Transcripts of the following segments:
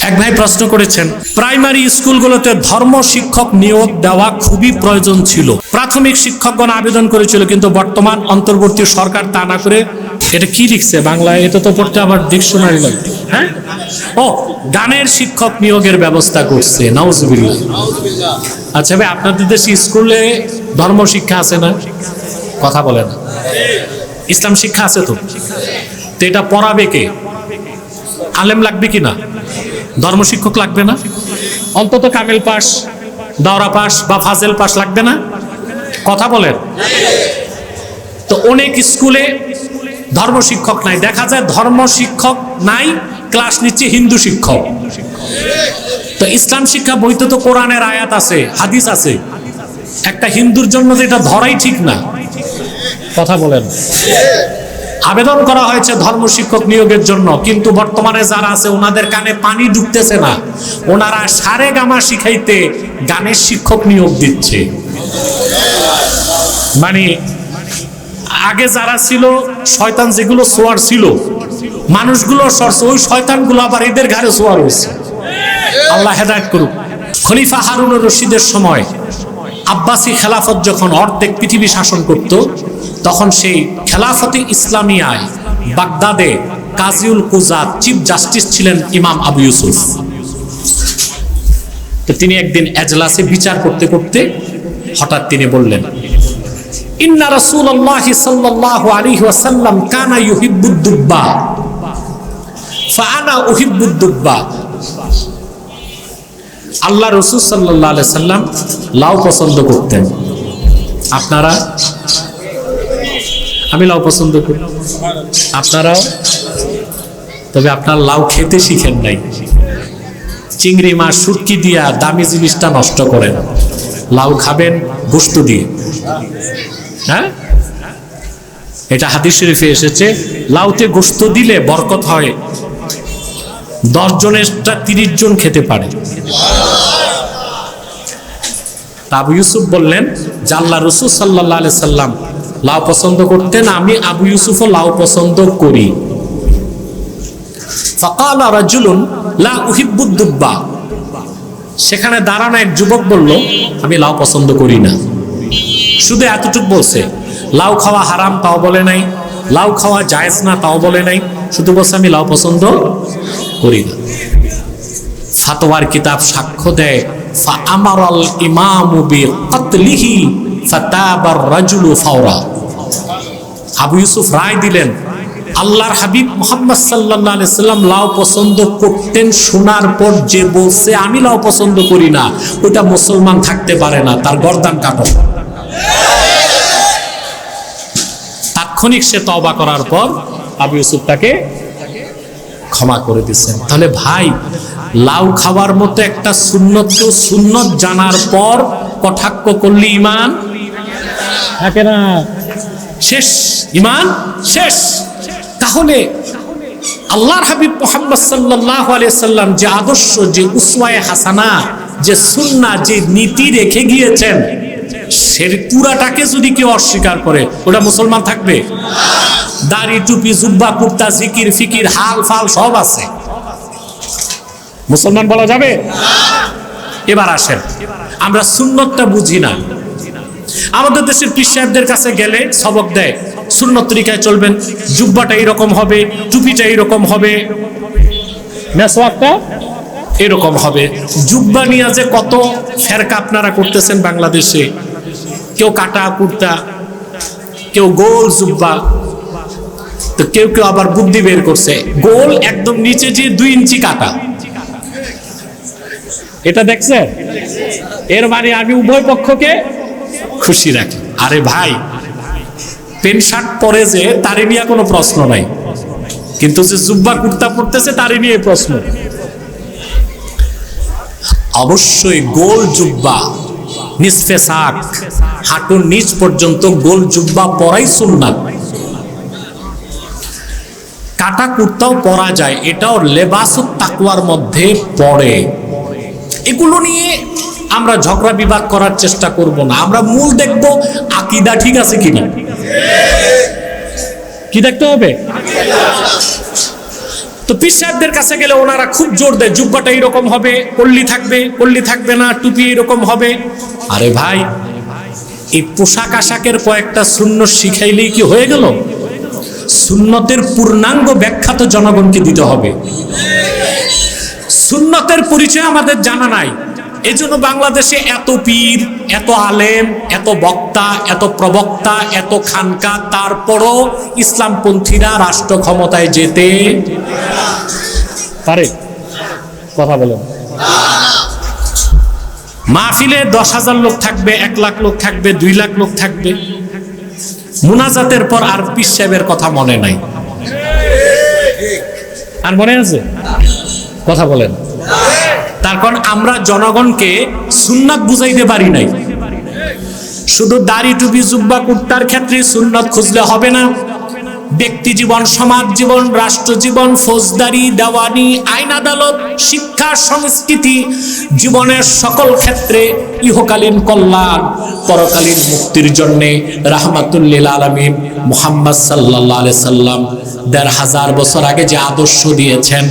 এক ভাই প্রশ্ন করেছেন, প্রাইমারি স্কুলগুলোতে ধর্ম শিক্ষক নিয়োগ দেওয়া খুবই প্রয়োজন ছিল। প্রাথমিক শিক্ষকগণ আবেদন করেছিল, কিন্তু বর্তমান অন্তর্বর্তী সরকার তা না করে, এটা কি লিখছে বাংলায়? এটা তো পড়তে আবার ডিকশনারি লাগবে। হ্যাঁ, ও গানের শিক্ষক নিয়োগের ব্যবস্থা করছে। নাউজুবিল্লাহ। আচ্ছা ভাই, আপনাদের দেশে স্কুলে ধর্ম শিক্ষা আছে না? কথা বলে না। ইসলাম শিক্ষা আছে তো এটা পড়াবে কে? আলেম লাগবে কি না? ধর্ম শিক্ষক লাগবে না? অন্তত কামেল পাস, দাওরা পাস বা ফাজেল পাস লাগবে না? কথা বলেন। তো অনেক স্কুলে ধর্ম শিক্ষক নাই, দেখা যায় ধর্ম শিক্ষক নাই, ক্লাস নিচ্ছে হিন্দু শিক্ষক। তো ইসলাম শিক্ষা বইতে তো কোরআনের আয়াত আছে, হাদিস আছে, একটা হিন্দুর জন্য এটা ধরাই ঠিক না। কথা বলেন। আবেদন করা হয়েছে ধর্ম শিক্ষক নিয়োগের জন্য, কিন্তু বর্তমানে যারা আছে ওনাদের কানে পানি ঢুকতেছে না, ওনারা সারে গামা শিখাইতে গানের শিক্ষক নিয়োগ দিচ্ছে। মানে আগে যারা ছিল শয়তান, যেগুলো সোয়ার ছিল মানুষগুলো সরছে, ওই শয়তানগুলো আবার এদের ঘাড়ে সোয়ার হয়েছে। আল্লাহ হেদায়েত করুক। খলিফা হারুনুর রশিদের সময় আব্বাসী খেলাফত যখন অর্ধেক পৃথিবী শাসন করত, তখন সেই খেলাফতে ইসলামিয়ায় বাগদাদে কাজীউল কুজাত চিফ জাস্টিস ছিলেন ইমাম আবু ইউসুফ। তো তিনি একদিন এজলাসে বিচার করতে করতে হঠাৎ তিনি বললেন, ইন্না রাসূলুল্লাহি সাল্লাল্লাহু আলাইহি ওয়াসাল্লাম কানা ইউহিব্বুদ দুব্বা ফাআনা উহিব্বুদ দুব্বা। আল্লাহ রাসূল সাল্লাল্লাহু আলাইহি সাল্লাম লাউ পছন্দ করতেন, আপনারা? আমি লাউ পছন্দ করি, আপনারাও? তবে আপনার লাউ খেতে শিখেন নাই। চিংড়ি মাছ শুটকি দিয়া দামি জিনিসটা নষ্ট করেন। লাউ খাবেন গোশত দিয়ে। হ্যাঁ, এটা হাদিস শরীফে এসেছে, লাউতে গোশত দিলে বরকত হয়, 10 জনেরটা 30 জন খেতে পারে। আবু ইউসুফ বললেন যে আল্লাহ রাসূল সাল্লাল্লাহু আলাইহি সাল্লাম লাউ পছন্দ করতেন, আমি আবু ইউসুফও লাউ পছন্দ করি। ফাকালা রাজুলুন লা উহিব্বুদ দুব্বা। সেখানে দাঁড়ানো এক যুবক বলল, আমি লাউ পছন্দ করি না। শুধু এতটুকু বলছে, লাউ খাওয়া হারাম তাও বলে নাই, লাউ খাওয়া জায়েজ না তাও বলে নাই, শুধু বলছে আমি লাউ পছন্দ করি না। ফাতোয়ার কিতাব সাক্ষ্য দেয়, ফা আমারাল ইমামু বিকাতলিহি ফাতাবার রাজুলু ফাওরা। আবু ইউসুফ রায় দিলেন, আল্লাহর হাবিব মুহাম্মদ সাল্লাল্লাহু আলাইহি সাল্লাম লাউ পছন্দ করতেন, শোনার পর যে বলছে আমি লাউ পছন্দ করি না, ওটা মুসলমান থাকতে পারে না, তার গর্দান কাটো। তাৎক্ষণিক সে তওবা করার পর আবু ইউসুফ তাকে ক্ষমা করে দিচ্ছেন। তাহলে ভাই, লাউ খাওয়ার মতো একটা সুন্নতকেও সুন্নত জানার পর কটাক্ষ করলে ঈমান থাকে না, শেষ, ঈমান শেষ। তাহলে আল্লাহর হাবিব মুহাম্মদ সাল্লাল্লাহু আলাইহি সাল্লাম যে আদর্শ, যে উসওয়ায়ে হাসানা, যে সুন্নাহ, যে নীতি রেখে গিয়েছেন, সে পুরাটাকে যদি কেউ অস্বীকার করে, ওটা মুসলমান থাকবে? দাড়ি, টুপি, জুব্বা, কুর্তা, জিকির, ফিকির, হাল ফাল সব আছে, মুসলমান বলা যাবে? এবার আসেন, আমরা সুন্নতটা বুঝি না। আমাদের দেশের পীর সাহেবদের কাছে গেলে সবক দেয়, সুন্নত তরিকায় চলবেন, জুব্বাটা এরকম হবে, টুপিটা এরকম হবে, মেসওয়াকটা এরকম হবে। জুব্বা নিয়ে যে কত ফেরকা আপনারা করতেছেন বাংলাদেশে, কেউ কাটা কুর্তা, কেউ গোল জুব্বা, তো কেউ কেউ আবার বুদ্ধি বের করছে, গোল একদম নিচে যে 2 ইঞ্চি কাটা। এটা দেখছে? এর মানে আমি উভয় পক্ষকে খুশি রাখি। আরে ভাই, প্যান্ট শার্ট পরে যে তারে নিয়ে কোনো প্রশ্ন নাই, কিন্তু যে জুব্বা কুর্তা পরতেছে তারে নিয়ে প্রশ্ন। অবশ্যই গোল জুব্বা, নিসফে সাক, হাঁটুর নিচ পর্যন্ত গোল জুব্বা পরাই সুন্নাত। কাটা কুর্তাও পরা যায়, এটাও লেবাসুত তাকওয়ার মধ্যে পড়ে। এগুলো নিয়ে আমরা ঝগড়া বিবাদ করার চেষ্টা করব না। আমরা মূল দেখব আকীদা ঠিক আছে কিনা। কি দেখতে হবে? তো পীর সাহেবদের কাছে গেলে ওনারা খুব জোর দেয়, জুব্বাটা এরকম হবে, পল্লী থাকবে না, টুপি এরকম হবে। আরে ভাই, এই পোশাক আশাকের কয়েকটা সুন্নত শিখাইলেই কি হয়ে গেল? সুন্নতের পূর্ণাঙ্গ ব্যাখ্যা তো জনগণকে দিতে হবে। সুন্নতের পরিচয় আমাদের জানা নাই, এজন্য বাংলাদেশে এত পীর, এত আলেম, এত বক্তা, এত প্রবক্তা, এত খানকা, তারপরও ইসলামপন্থীরা রাষ্ট্র ক্ষমতায় যেতে পারে। কথা বলেন। মাহফিলে 10,000 লোক থাকবে, 1 লাখ লোক থাকবে, 2 লাখ লোক থাকবে, মুনাজাতের পর আর পীর সাহেবের কথা মনে নাই। আর মনে আছে? কথা বলেন। তার কারণ আমরা জনগণকে সুন্নাত বুঝাইতে পারি নাই। শুধু দাড়ি টুপি জুব্বা কুর্তার ক্ষেত্রে সুন্নাত খুঁজলে হবে না। ব্যক্তি জীবন, সমাজ জীবন, রাষ্ট্র জীবন, ফৌজদারি, দেওয়ানি, আইন আদালত, শিক্ষা, সংস্কৃতি, জীবনের সকল ক্ষেত্রে ইহকালীন কল্যাণ, পরকালীন মুক্তির জন্যে রাহমাতুল লিল আলামিন মুহাম্মদ সাল্লাল্লাহু আলাইহি সাল্লাম ১৫০০ বছর আগে যে আদর্শ দিয়েছেন,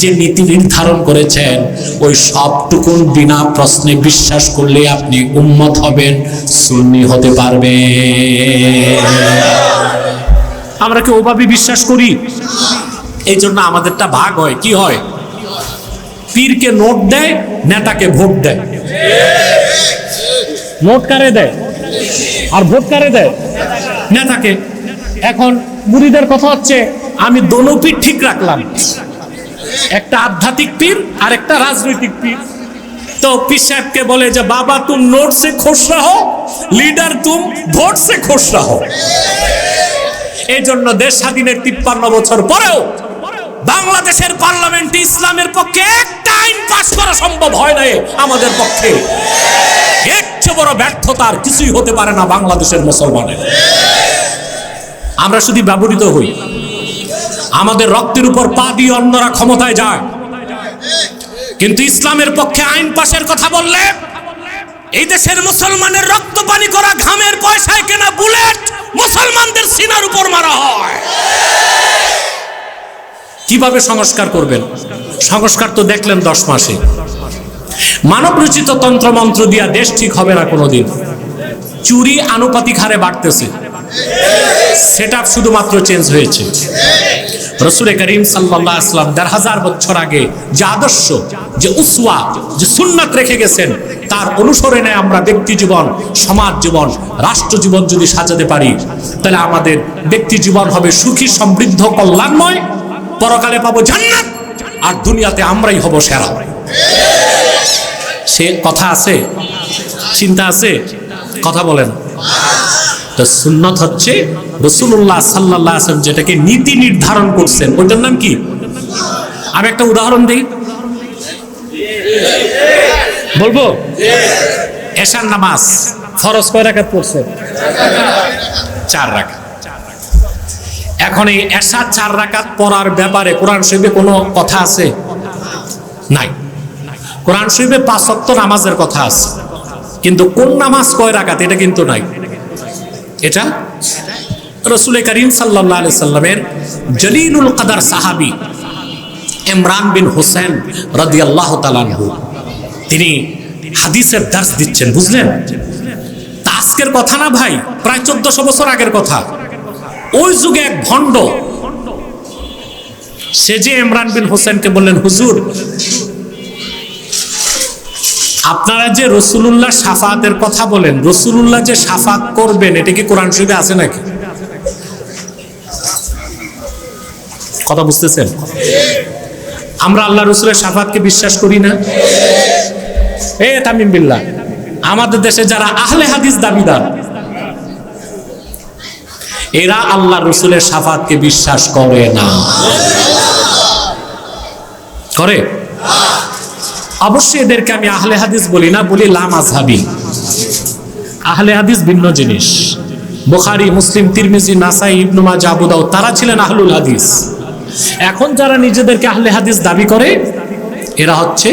যে নীতি নির্ধারণ করেছেন, ওই সবটুকুন বিনা প্রশ্নে বিশ্বাস করলে আপনি উম্মত হবেন, সুন্নি হতে পারবেন। আমরা কি ওভাবে বিশ্বাস করি? এই জন্য আমাদেরটা ভাগ হয়। কি হয়? পীরকে নোট দেয়, নেতাকে ভোট দেয়। নোট কারে দেয় আর ভোট কারে দেয়? নেতাকে। এখন মুরিদের কথা হচ্ছে, আমি দোনো পীর ঠিক রাখলাম, একটা আধ্যাত্মিক পীর আর একটা রাজনৈতিক পীর। তো পীর সাহেবকে বলে যে বাবা তুম নোট সে খুশ রাহো, লিডার তুম ভোট সে খুশ রাহো। এই জন্য দেশ স্বাধীনের 53 বছর পরেও বাংলাদেশের পার্লামেন্টে ইসলামের পক্ষে একটা আইন পাস করা সম্ভব হয় নাই আমাদের পক্ষে। এর চেয়ে বড় ব্যর্থতার কিছুই হতে পারে না বাংলাদেশের মুসলমানের। আমরা শুধু ব্যবহৃত হই, আমাদের রক্তের উপর পা দিয়ে অন্যরা ক্ষমতায় যায়, কিন্তু ইসলামের পক্ষে আইন পাশের কথা বললে এই দেশের মুসলমানের রক্ত পানি করা ঘামের পয়সায় কেনা বুলেট মুসলমানদের সিনার উপর মারা হয়। কিভাবে সংস্কার করবেন? সংস্কার তো দেখলেন 10 মাসে। মানব রচিত তন্ত্র মন্ত্র দিয়া দেশ ঠিক হবে না কোনোদিন। চুরি আনুপাতিক হারে বাড়তেছে, সেটআপ শুধুমাত্র চেঞ্জ হয়েছে। রাসূল করিম সাল্লাল্লাহু আলাইহি ওয়াসাল্লাম ১৫০০ বছর আগে যে আদর্শ, যে উসওয়া, যে সুন্নাত রেখে গেছেন, তার অনুসরণে আমরা ব্যক্তি জীবন, সমাজ জীবন, রাষ্ট্র জীবন যদি সাজাতে পারি, তাহলে আমাদের ব্যক্তি জীবন হবে সুখী, সমৃদ্ধ, কল্যাণময়। পরকালে পাবো জান্নাত, আর দুনিয়াতে আমরাই হব সেরা। সে কথা আছে, চিন্তা আছে? কথা বলেন। তো সুন্নাত হচ্ছে রাসূলুল্লাহ সাল্লাল্লাহু আলাইহি ওয়াসাল্লাম যেটাকে নীতি নির্ধারণ করছেন, ওইটার নাম কি? আমি একটা উদাহরণ দিই, বলবো। এশার নামাজ ফরজ কয় রাকাত পড়ছে? 4 রাকাত। এখন এই এশা 4 রাকাত পড়ার ব্যাপারে কোরআন শরীফে কোনো কথা আছে? নাই। কোরআন শরীফে 5 ওয়াক্ত নামাজের কথা আছে, কিন্তু কোন নামাজ কয় রাকাত এটা কিন্তু নাই। এটা রাসূল করিম সাল্লাল্লাহু আলাইহি সাল্লামের জলিলুল কদর সাহাবী ইমরান বিন হুসাইন রাদিয়াল্লাহু তাআলা আনহু, তিনি হাদিসের দার্স দিচ্ছেন, বুঝলেন? তা আজকের কথা না ভাই, প্রায় 1400 বছর আগের কথা। ওই যুগে এক ভণ্ড, সে যে ইমরান বিন হুসাইনকে বললেন, হুজুর আপনারা যে রাসূলুল্লাহ শাফাতের কথা বলেন, রাসূলুল্লাহ যে শাফাত করবেন, এটা কি কোরআন শরীফে আছে নাকি? কথা বুঝতেছেন? আমরা আল্লাহ রাসূলের শাফাতকে বিশ্বাস করি না? এ তামিম বিল্লাহ, আমাদের দেশে যারা আহলে হাদিস দাবিদার, এরা আল্লাহ রাসূলের শাফাতকে বিশ্বাস করে না। করে? অবশ্যই এদেরকে আমি আহলে হাদিস বলি না, বলি লা মাযহাবী। আহলে হাদিস ভিন্ন জিনিস। বুখারী, মুসলিম, তিরমিজি, নাসাই, ইবনে মাজাহ, আবু দাউদ, তারা ছিলেন আহলুল হাদিস। এখন যারা নিজেদেরকে আহলে হাদিস দাবি করে, এরা হচ্ছে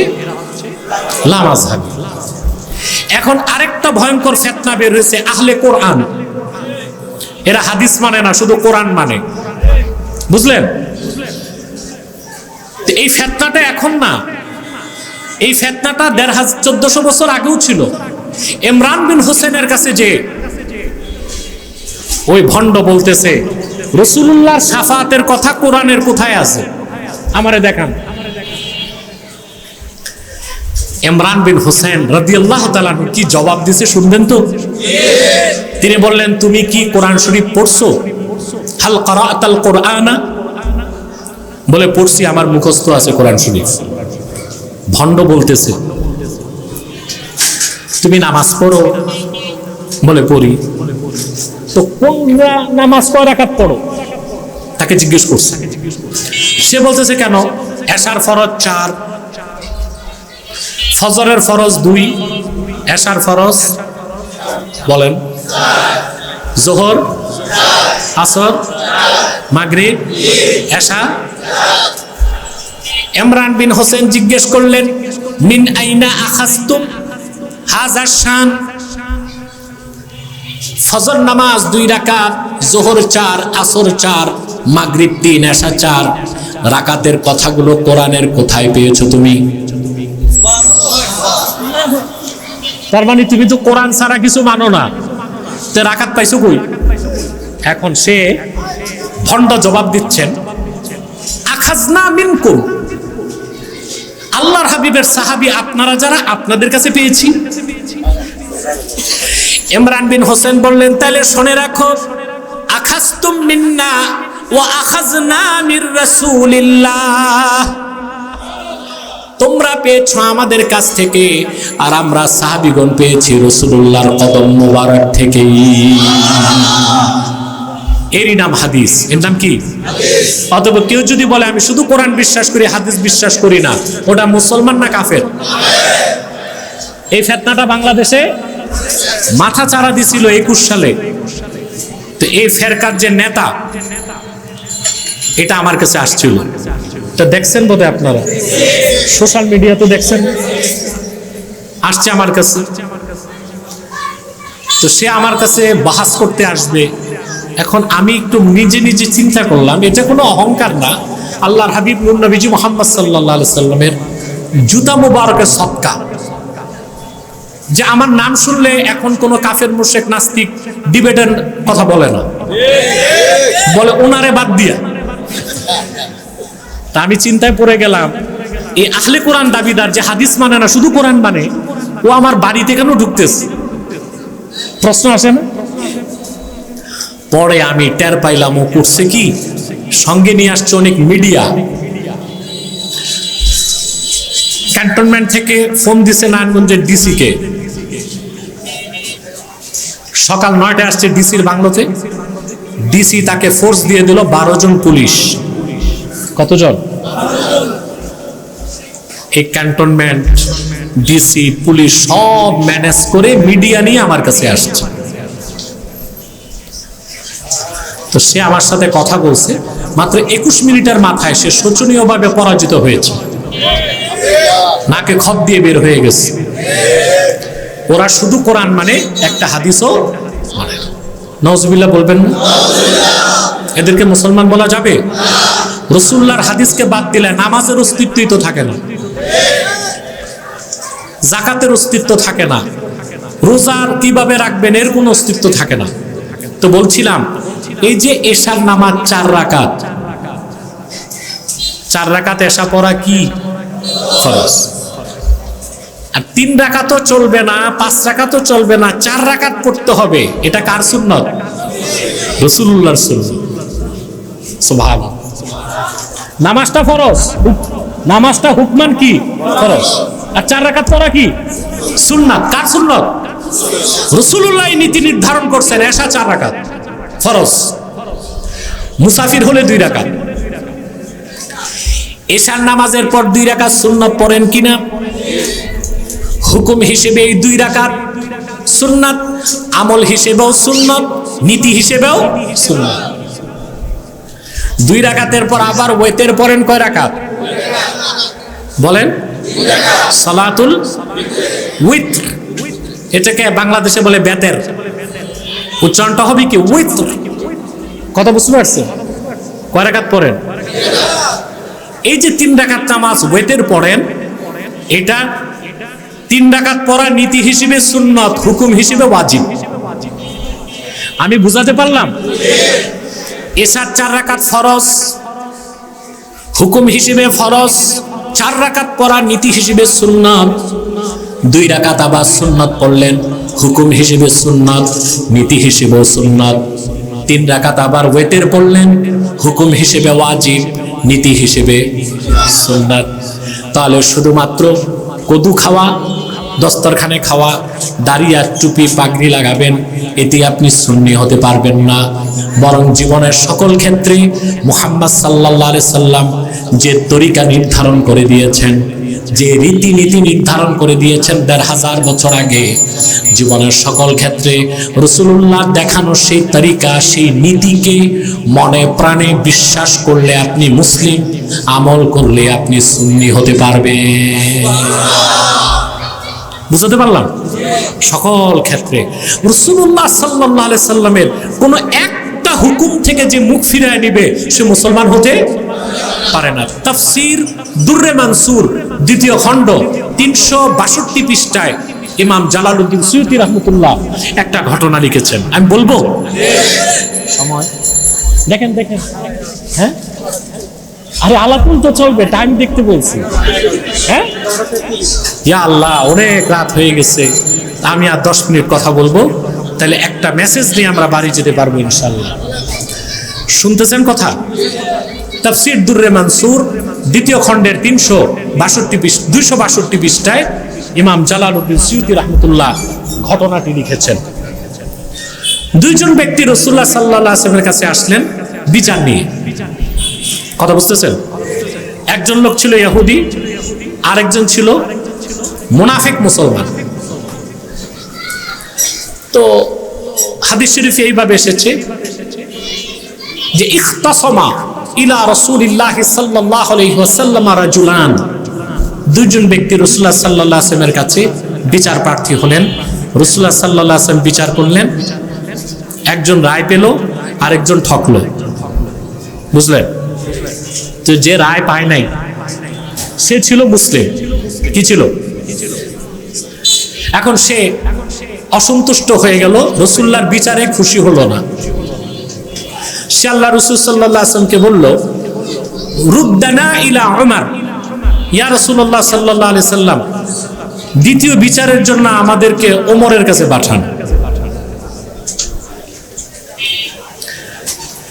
লা মাযহাবী। এখন আরেকটা ভয়ঙ্কর ফিতনা বের হয়েছে, আহলে কোরআন। এরা হাদিস মানে না, শুধু কোরআন মানে। বুঝলেন? তো এই ফিতনাটা এখন না, এই ফিতনাটা 1400 বছর আগেও ছিল। ইমরান বিন হোসেনের কাছে যে ওই ভণ্ড বলতেছে রাসূলুল্লাহর শাফাতের কথা কোরআনের কোথায় আছে, আমারে দেখান। ইমরান বিন হোসেন রাদিয়াল্লাহু তাআলা কি জবাব দিয়েছে শুনবেন তো? তিনি বললেন, তুমি কি কোরআন শরীফ পড়ছো? হাল ক্বারাআতাল কুরআনা? বলে, পড়ছি, আমার মুখস্থ আছে কোরআন শরীফ। ভণ্ড বলতেছে, তুমি নামাজ পড়ো? বলে, পড়ি। তো কোন নামাজ কয় রাকাত পড়ো? তাকে জিজ্ঞেস করছে। সে বলতেছে, কেন? এশার ফরজ 4, ফজরের ফরজ 2, এশার ফরজ বলেন যোহর, আসর, মাগরিব, এশা। ইমরান বিন হোসেন জিজ্ঞেস করলেন, মিন আইনা আখাজতুম হাযা শান? ফজর নামাজ 2 রাকাত, যোহর 4, আসর 4, মাগরিব 3, এশা 4 রাকাতের কথাগুলো কোরআনের কোথায় পেয়েছো তুমি? তার মানে তুমি তো কোরআন ছাড়া কিছু মানো না, তো রাকাত পাইছো কই? এখন সে ভণ্ড জবাব দিচ্ছেন, আখাজনা মিনকুম, আল্লাহর হাবিবের সাহাবী আপনারা যারা, আপনাদের কাছে পেয়েছি। ইমরান বিন হোসেন বললেন, তাহলে শুনে রাখো, আখাজতুম মিন্না ওয়া আখাজনা মির রাসূলিল্লাহ, তোমরা পেয়েছো আমাদের কাছ থেকে, আর আমরা সাহাবীগণ পেয়েছি রাসূলুল্লাহর কদম মোবারক থেকে। এরই নাম হাদিস। এর নাম কি? হাদিস। অতএব কেউ যদি বলে আমি শুধু কোরআন বিশ্বাস করি, হাদিস বিশ্বাস করি না, ওটা মুসলমান না কাফের? এই ফিতনাটা বাংলাদেশে মাথা চাড়া দিছিল 21 সালে। তো এই ফেরকার যে নেতা, এটা আমার কাছে আসছিল, এটা দেখছেন বোধহয় আপনারা, সোশ্যাল মিডিয়া তো দেখছেন, আসছে আমার কাছে। তো সে আমার কাছে বাহাস করতে আসবে। এখন আমি একটু নিজে নিজে চিন্তা করলাম, এটা কোনো অহংকার না, আল্লাহর হাবিব নূর নবীজি মুহাম্মদ সাল্লাল্লাহু আলাইহি সাল্লামের জুতা মুবারকের সদকা, যে আমার নাম শুনলে এখন কোনো কাফের মুশরিক নাস্তিক ডিবেটের কথা বলে না, বলে ওনারে বাদ দিয়া। তা আমি চিন্তায় পড়ে গেলাম, এই আহলে কোরআন দাবিদার যে হাদিস মানে না, শুধু কোরআন মানে, ও আমার বাড়িতে কেন ঢুকতেছে? প্রশ্ন আসে না? পরে আমি টের পাইলাম ও করছে কি, সঙ্গে নিয়ে আসছে অনেক মিডিয়া। ক্যান্টনমেন্ট থেকে ফোন দিছে নারায়ণগঞ্জের ডিসি কে, সকাল 9টায় আসছে ডিসির বাংলোতে। ডিসি তাকে ফোর্স দিয়ে দিল 12 জন পুলিশ। কতজন? এই ক্যান্টনমেন্ট, ডিসি, পুলিশ সব ম্যানেজ করে মিডিয়া নিয়ে আমার কাছে আসছে। তো সে আমার সাথে কথা বলছে, মাত্র 21 মিনিটের মাথায় সে শোচনীয়ভাবে পরাজিত হয়েছে, নাকে খত দিয়ে বের হয়ে গেছে। ওরা শুধু কোরআন মানে, একটা হাদিসও মানে। নাউজুবিল্লাহ বলবেন না? এদেরকে মুসলমান বলা যাবে? রাসূলুল্লাহর হাদিসকে বাদ দিলে নামাজের অস্তিত্বই তো থাকে না, যাকাতের অস্তিত্ব থাকে না, রোজার কিভাবে রাখবেন এর কোনো অস্তিত্ব থাকে না। তো বলছিলাম, এই যে এশার নামাজ 4 রাকাত, 4 রাকাত এশা পড়া কি ফরজ, আর 3 রাকাতও চলবে না, 5 রাকাতও চলবে না, 4 রাকাত পড়তে হবে। এটা কার সুন্নত? রাসূলুল্লাহর সুন্নত। সুবহানাল্লাহ। নামাজটা ফরজ, নামাজটা হুকমান কি ফরজ, আর 4 রাকাত পড়া কি সুন্নাত। কার সুন্নত? রাসূলুল্লাহ নীতি নির্ধারণ করছেন, এশা 4 রাকাত ফরজ, মুসাফির হলে 2 রাকাত। এশার নামাজের পর 2 রাকাত সুন্নাত পড়েন কিনা? হুকুম হিসেবে এই 2 রাকাত সুন্নাত, আমল হিসেবেও সুন্নাত, নীতি হিসেবেও সুন্নাত। 2 রাকাতের পর আবার ওয়েতের পড়েন কয় রাকাত? বলেন, সালাতুল উইতর। এটাকে বাংলাদেশে বলে বেতের, উচ্চারণটা হবে কি উইতর। কথা বুঝতে পারছেন? কয় রাকাত পড়েন? এই যে 3 রাকাত নামাজ ওয়েতের পড়েন, এটা 3 রাকাত পড়া নীতি হিসেবে সুন্নত, হুকুম হিসেবে ওয়াজিব। আমি বুঝাতে পারলাম? এশার 4 রাকাত ফরজ, হুকুম হিসেবে ফরজ। 4 রাকাত পড়া নীতি হিসেবে সুন্নত, 2 রাকাত আবার সুন্নত পড়লেন, হুকুম হিসেবে সুন্নত, নীতি হিসেবে সুন্নত। 3 রাকাত আবার ওয়েতের পড়লেন, হুকুম হিসেবে ওয়াজিব, নীতি হিসেবে সুন্নাত। তাহলে শুধুমাত্র কদু খাওয়া, দস্তরখানে খাওয়া, দাড়ি আর টুপি পাগড়ি লাগাবেন, এতে আপনি সুন্নি হতে পারবেন না। বরং জীবনের সকল ক্ষেত্রে মুহাম্মদ সাল্লাল্লাহু আলাইহি সাল্লাম যে তরিকা নির্ধারণ করে দিয়েছেন, যে রীতিনীতি নির্ধারণ করে দিয়েছেন 1500 বছর আগে, জীবনের সকল ক্ষেত্রে রাসূলুল্লাহ দেখানো সেই তরিকা, সেই নীতিকে মনে প্রাণে বিশ্বাস করলে আপনি মুসলিম, আমল করলে আপনি সুন্নি হতে পারবেন। বুঝতে পারলাম? সকল ক্ষেত্রে রাসূলুল্লাহ সাল্লাল্লাহু আলাইহি সাল্লামের কোন একটা হুকুম থেকে যে মুখ ফিরিয়ে নেবে সে মুসলমান হতে পারে না। তাফসীর দুররে মানসুর 2য় খণ্ড 362 পৃষ্ঠায় ইমাম জালালউদ্দিন সুয়ুতী রাহমাতুল্লাহ একটা ঘটনা লিখেছেন। আমি বলবো? সময় দেখেন দেখেন। হ্যাঁ, আরে আলাপুল তো চলবে, টাইম দেখতে বলছি। হ্যাঁ, ইয়া আল্লাহ, অনেক রাত হয়ে গেছে, আমি আর 10 মিনিট কথা বলবো, তাহলে একটা মেসেজ নিয়ে আমরা বাড়ি যেতে পারবো ইনশাআল্লাহ। শুনতেছেন কথা? তাফসীর দুররে মানসুর 2য় খণ্ডের 262 পৃষ্ঠায় ইমাম জালালউদ্দিন সুয়ুতী রাহমাতুল্লাহ ঘটনাটি লিখেছেন। 2 জন ব্যক্তি রাসূলুল্লাহ সাল্লাল্লাহু আলাইহি ওয়াসাল্লামের কাছে আসলেন বিচার নিয়ে। কথা বুঝতেছেন? একজন লোক ছিল ইহুদি, আরেকজন ছিল মুনাফিক মুসলমান। তো হাদিস শরীফে এইভাবে এসেছে যে ইখতাসামা ইলা রাসূলিল্লাহি সাল্লাল্লাহু আলাইহি ওয়াসাল্লাম রাজুলান, 2 জন ব্যক্তি রাসূলুল্লাহ সাল্লাল্লাহু আলাইহি ওয়াসাল্লামের কাছে বিচার প্রার্থী হলেন। রাসূলুল্লাহ সাল্লাল্লাহু আলাইহি ওয়াসাল্লাম বিচার করলেন, একজন রায় পেল, আরেকজন ঠকলো। বুঝলেন? তো যে রায় পায় নাই সে ছিল মুসলিম। কি ছিল? এখন সে অসন্তুষ্ট হয়ে গেল, রাসূলুল্লাহর বিচারে খুশি হলো না। সে আল্লাহ রাসূল সাল্লাল্লাহু আলাইহি ওয়াসাল্লামকে বলল, রুদ্দানা ইলা উমর, ইয়া রাসূলুল্লাহ সাল্লাল্লাহু আলাইহি ওয়াসাল্লাম, দ্বিতীয় বিচারের জন্য আমাদেরকে ওমরের কাছে পাঠান।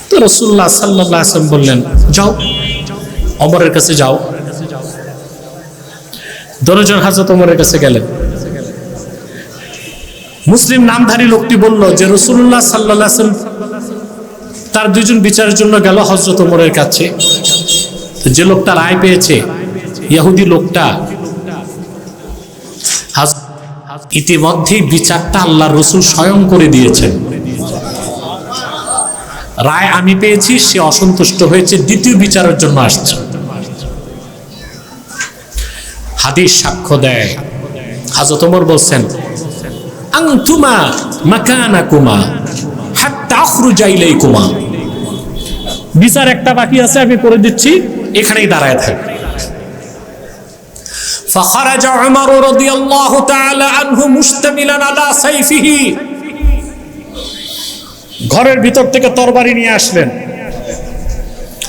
তো রাসূলুল্লাহ সাল্লাল্লাহু আলাইহি ওয়াসাল্লাম বললেন, যাও, ওমরের কাছে যাও। দুজন হযরত ওমরের কাছে গেলেন। মুসলিম নামধারী লোকটি বলল যে রাসূলুল্লাহ সাল্লাল্লাহু আলাইহি ওয়াসাল্লাম তার 2 জন বিচারের জন্য গেল হযরত ওমরের কাছে। যে লোকটা রায় পেয়েছে, ইহুদি লোকটা, ইতিমধ্যে বিচারটা আল্লাহর রাসূল স্বয়ং করে দিয়েছেন। রায় আমি পেয়েছি, সে অসন্তুষ্ট হয়েছে, দ্বিতীয় বিচারের জন্য আসছে। হাদিস সাক্ষ্য দেয়, হযরত ওমর বলছেন, আনতুমা মাকানাকুমা হাত্তা আখরুজা ইলাইকুমা, বিচার একটা বাকি আছে, আমি করে দিচ্ছি, এখানেই দাঁড়ায় থাকবে। فخرج عمر رضي الله تعالى عنه مشتملا على سيفه, ঘরের ভিতর থেকে তরবারি নিয়ে আসলেন।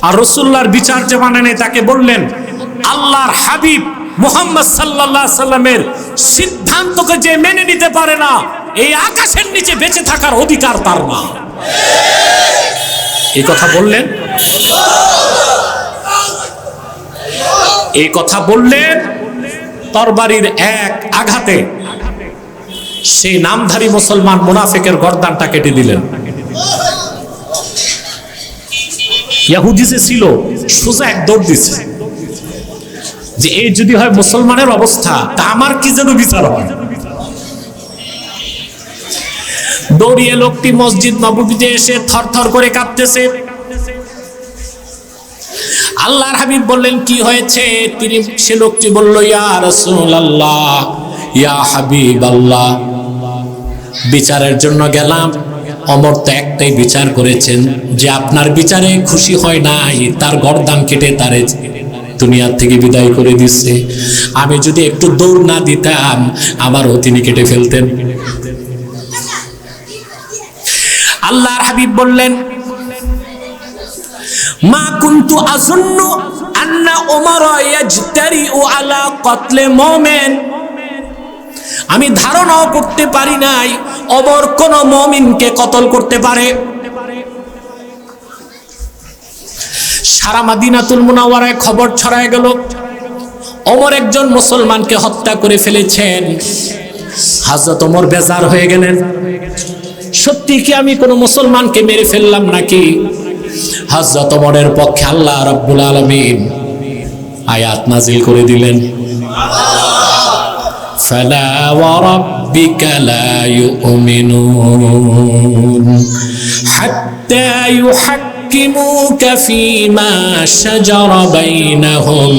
আর রাসূলুল্লাহর বিচার যে মানে নেই তাকে বললেন, আল্লাহর হাবিব মুহাম্মদ সাল্লাল্লাহু আলাইহি সাল্লামের সিদ্ধান্তকে যে মেনে নিতে পারে না, এই আকাশের নিচে বেঁচে থাকার অধিকার তার না। এই কথা বললেন, এই কথা বললেন, তরবারির এক আঘাতে সেই নামধারী মুসলমান মুনাফিকের গর্দানটা কেটে দিলেন। ইহুদি যে ছিল সোজা এক দৌড় দিছে যে এই যদি হয় মুসলমানের অবস্থা, তা আমার কি যেন বিচার হয়। দৌড়িয়ে লোকটি মসজিদ নববীতে এসে থরথর করে কাঁপতেছে। আল্লাহর হাবিব বললেন, কি হয়েছে? সে লোকটি বলল, ইয়া রাসূলুল্লাহ, ইয়া হাবিবাল্লাহ, বিচারের জন্য গেলাম, ওমর তো একটাই বিচার করেছেন যে আপনার বিচারে খুশি হয় নাই, তার গর্দান কেটে তারে দুনিয়া থেকে বিদায় করে দিচ্ছে। আমি যদি একটু দৌড় না দিতাম আমারও তিনি কেটে ফেলতেন। আল্লাহর হাবিব বললেন, মা কুনতু আযুন্নু আন্না উমারা ইয়াজতারিউ আলা কতলে মুমিন, আমি ধারণাও করতে পারি নাই ওমর কোন মুমিনকে কতল করতে পারে। সারা মদিনাতুল মুনাওয়ারায় খবর ছড়ায় গেল ওমর একজন মুসলমানকে হত্যা করে ফেলেছেন। হযরত ওমর বেজার হয়ে গেলেন, সত্যি কি আমি কোন মুসলমানকে মেরে ফেললাম নাকি? হযরত ওমরের পক্ষে আল্লাহ রাব্বুল আলামিন আয়াত নাজিল করে দিলেন, ফালা ওয়া রাব্বিকা লা ইউমিনুন হাত্তা يحكموك فيما شجر بينهم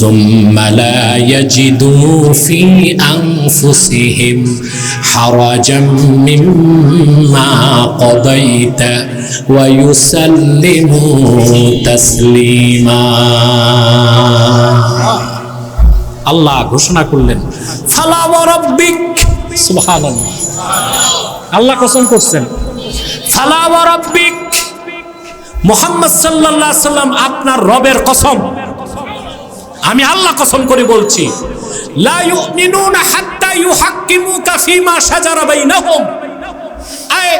ثم لا يجدوا في أنفسهم حرجا مما قضيت ويسلموا تسليما। আল্লাহ ঘোষণা করলেন, ফালা ওয়া রাব্বিক, সুবহানাল্লাহ, আল্লাহ কসম করছেন, ফালা ওয়া রাব্বিক, মুহাম্মদ সাল্লাল্লাহু আলাইহি সাল্লাম আপনার রবের কসম, আমি আল্লাহ কসম করে বলছি, লা ইউমিনুনা হাত্তা ইউহাক্কিমুকা ফীমা শাজারা বাইনাহুম, আয়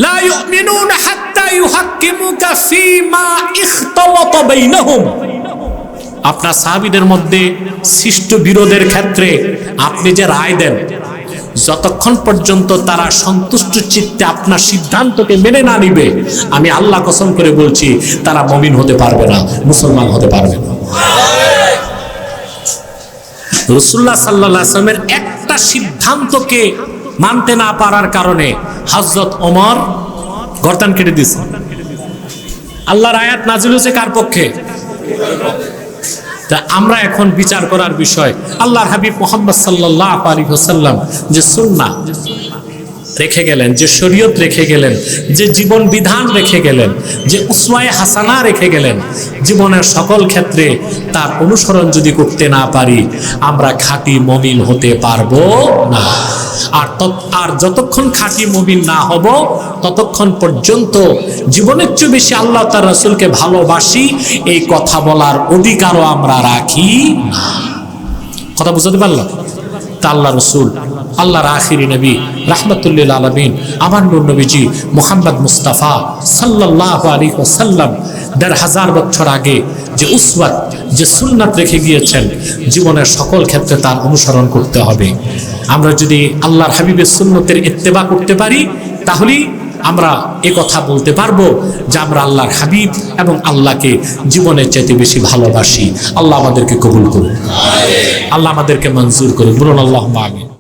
লা ইউমিনুনা হাত্তা ইউহাক্কিমুকা ফীমা ইখতালাতা বাইনাহুম। আপনার সাহাবীদের মধ্যে সৃষ্ট বিরোধের ক্ষেত্রে আপনি যে রায় দেন, যতক্ষণ পর্যন্ত তারা সন্তুষ্ট চিত্তে আপনার সিদ্ধান্তকে মেনে না নিবে, আমি আল্লাহ কসম করে বলছি তারা মুমিন হতে পারবে না, মুসলমান হতে পারবে না। রাসূলুল্লাহ সাল্লাল্লাহু আলাইহি ওয়াসাল্লামের একটা সিদ্ধান্তকে মানতে না পারার কারণে হযরত ওমর গর্দান কেটে দিয়েছে। আল্লাহর আয়াত নাজিল হয়েছে কার পক্ষে? তা আমরা এখন বিচার করার বিষয়, আল্লাহর হাবিব মুহাম্মদ সাল্লাল্লাহু আলাইহি ওয়াসাল্লাম যে সুন্নাহ রেখে গেলেন, যে শরীয়ত রেখে গেলেন, যে জীবন বিধান রেখে গেলেন, যে উসওয়ায়ে হাসানা রেখে গেলেন, জীবনের সকল ক্ষেত্রে তার অনুসরণ যদি করতে না পারি আমরা খাঁটি মুমিন হতে পারবো না। আর যতক্ষণ খাঁটি মুমিন না হব ততক্ষণ পর্যন্ত জীবনের চেয়ে বেশি আল্লাহ তার রাসূলকে ভালোবাসি এই কথা বলার অধিকারও আমরা রাখি না। কথা বুঝতে পারলাম? তা আল্লাহ রাসূল, আল্লাহর আখিরি নবী রাহমাতুল লিল আলামিন আমার নূর নবীজি মুহাম্মদ মুস্তাফা সাল্লাল্লাহু আলাইহি ওয়াসাল্লাম ১৫০০ বছর আগে যে উসওয়াত, যে সুন্নাত রেখে গিয়েছেন, জীবনের সকল ক্ষেত্রে তার অনুসরণ করতে হবে। আমরা যদি আল্লাহর হাবিবের সুন্নতের ইত্তেবা করতে পারি তাহলেই আমরা এ কথা বলতে পারবো যে আমরা আল্লাহর হাবিব এবং আল্লাহকে জীবনের চাইতে বেশি ভালোবাসি। আল্লাহ আমাদেরকে কবুল করুন, আল্লাহ আমাদেরকে মঞ্জুর করুন, বলুন আল্লাহুম্মা আমিন।